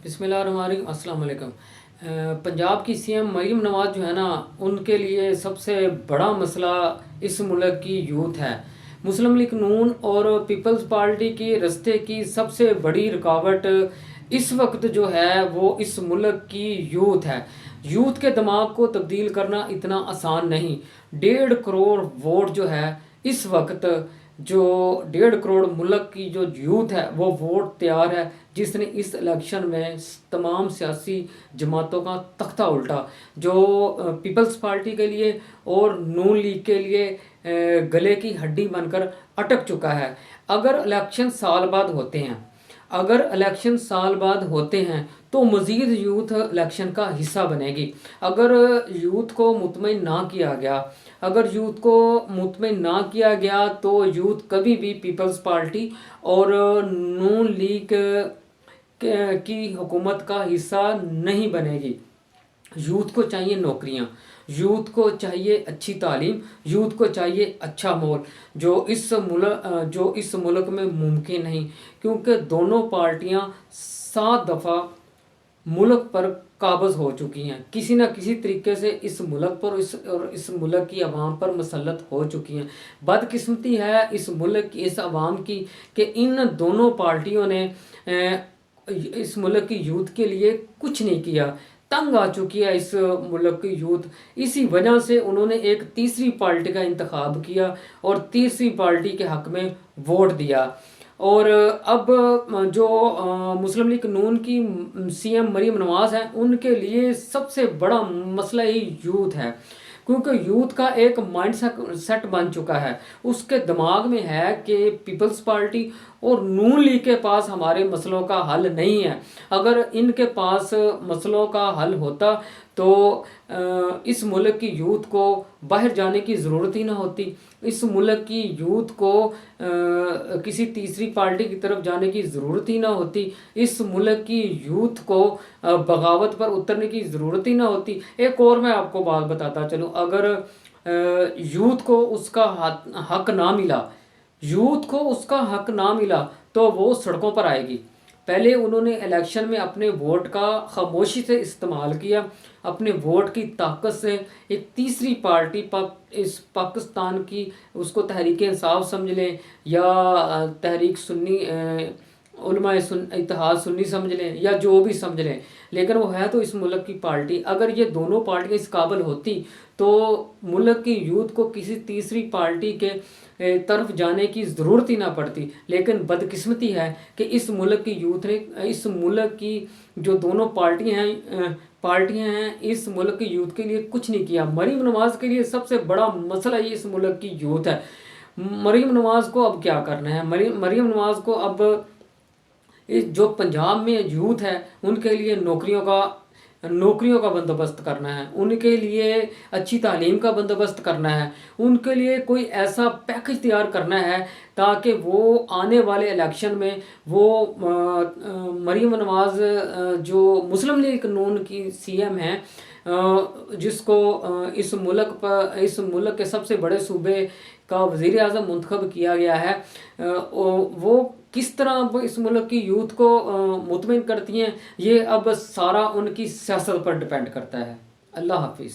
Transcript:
بسم اللہ الرحمن الرحیم۔ السلام علیکم۔ پنجاب کی سی ایم مریم نواز جو ہے نا، ان کے لیے سب سے بڑا مسئلہ اس ملک کی یوتھ ہے۔ مسلم لیگ نون اور پیپلز پارٹی کی رستے کی سب سے بڑی رکاوٹ اس وقت جو ہے وہ اس ملک کی یوتھ ہے۔ یوتھ کے دماغ کو تبدیل کرنا اتنا آسان نہیں۔ 1.5 کروڑ ووٹ جو ہے اس وقت، جو 1.5 کروڑ ملک کی جو یوتھ ہے وہ ووٹ تیار ہے، جس نے اس الیکشن میں تمام سیاسی جماعتوں کا تختہ الٹا، جو پیپلز پارٹی کے لیے اور نون لیگ کے لیے گلے کی ہڈی بن کر اٹک چکا ہے۔ اگر الیکشن سال بعد ہوتے ہیں تو مزید یوتھ الیکشن کا حصہ بنے گی۔ اگر یوتھ کو مطمئن نہ کیا گیا تو یوتھ کبھی بھی پیپلز پارٹی اور نون لیگ کی حکومت کا حصہ نہیں بنے گی۔ یوتھ کو چاہیے نوکریاں، یوتھ کو چاہیے اچھی تعلیم، یوتھ کو چاہیے اچھا ماحول، جو اس ملک میں ممکن نہیں، کیونکہ دونوں پارٹیاں 7 دفعہ ملک پر قابض ہو چکی ہیں، کسی نہ کسی طریقے سے اس ملک پر اور اس ملک کی عوام پر مسلط ہو چکی ہیں۔ بدقسمتی ہے اس ملک کی، اس عوام کی، کہ ان دونوں پارٹیوں نے اس ملک کی یوتھ کے لیے کچھ نہیں کیا۔ تنگ آ چکی ہے اس ملک کی یوتھ، اسی وجہ سے انہوں نے ایک تیسری پارٹی کا انتخاب کیا اور تیسری پارٹی کے حق میں ووٹ دیا۔ اور اب جو مسلم لیگ نون کی سی ایم مریم نواز ہیں، ان کے لیے سب سے بڑا مسئلہ ہی یوتھ ہے، کیونکہ یوتھ کا ایک مائنڈ سیٹ بن چکا ہے۔ اس کے دماغ میں ہے کہ پیپلز پارٹی اور نون لیگ کے پاس ہمارے مسئلوں کا حل نہیں ہے۔ اگر ان کے پاس مسئلوں کا حل ہوتا تو اس ملک کی یوتھ کو باہر جانے کی ضرورت ہی نہ ہوتی، اس ملک کی یوتھ کو کسی تیسری پارٹی کی طرف جانے کی ضرورت ہی نہ ہوتی، اس ملک کی یوتھ کو بغاوت پر اترنے کی ضرورت ہی نہ ہوتی۔ ایک اور میں آپ کو بات بتاتا چلوں، اگر یوتھ کو اس کا حق نہ ملا تو وہ سڑکوں پر آئے گی۔ پہلے انہوں نے الیکشن میں اپنے ووٹ کا خاموشی سے استعمال کیا، اپنے ووٹ کی طاقت سے ایک تیسری پارٹی اس پاکستان کی، اس کو تحریک انصاف سمجھ لیں یا تحریک سنی علماء اتحاد سنی سمجھ لیں یا جو بھی سمجھ لیں، لیکن وہ ہے تو اس ملک کی پارٹی۔ اگر یہ دونوں پارٹیاں اس قابل ہوتی تو ملک کی یوتھ کو کسی تیسری پارٹی کے طرف جانے کی ضرورت ہی نہ پڑتی، لیکن بدقسمتی ہے کہ اس ملک کی یوتھ نے، اس ملک کی جو دونوں پارٹیاں ہیں اس ملک کی یوتھ کے لیے کچھ نہیں کیا۔ مریم نواز کے لیے سب سے بڑا مسئلہ یہ اس ملک کی یوتھ ہے۔ مریم نواز کو اب کیا کرنا ہے؟ مریم نواز کو اب جو پنجاب میں یوتھ ہے ان کے لیے نوکریوں کا بندوبست کرنا ہے، ان کے لیے اچھی تعلیم کا بندوبست کرنا ہے، ان کے لیے کوئی ایسا پیکج تیار کرنا ہے تاکہ وہ آنے والے الیکشن میں وہ مریم نواز جو مسلم لیگ نون کی سی ایم ہیں، جس کو اس ملک کے سب سے بڑے صوبے کا وزیر اعظم منتخب کیا گیا ہے، وہ کس طرح اس ملک کی یوتھ کو مطمئن کرتی ہیں، یہ اب سارا ان کی سیاست پر ڈیپینڈ کرتا ہے۔ اللہ حافظ۔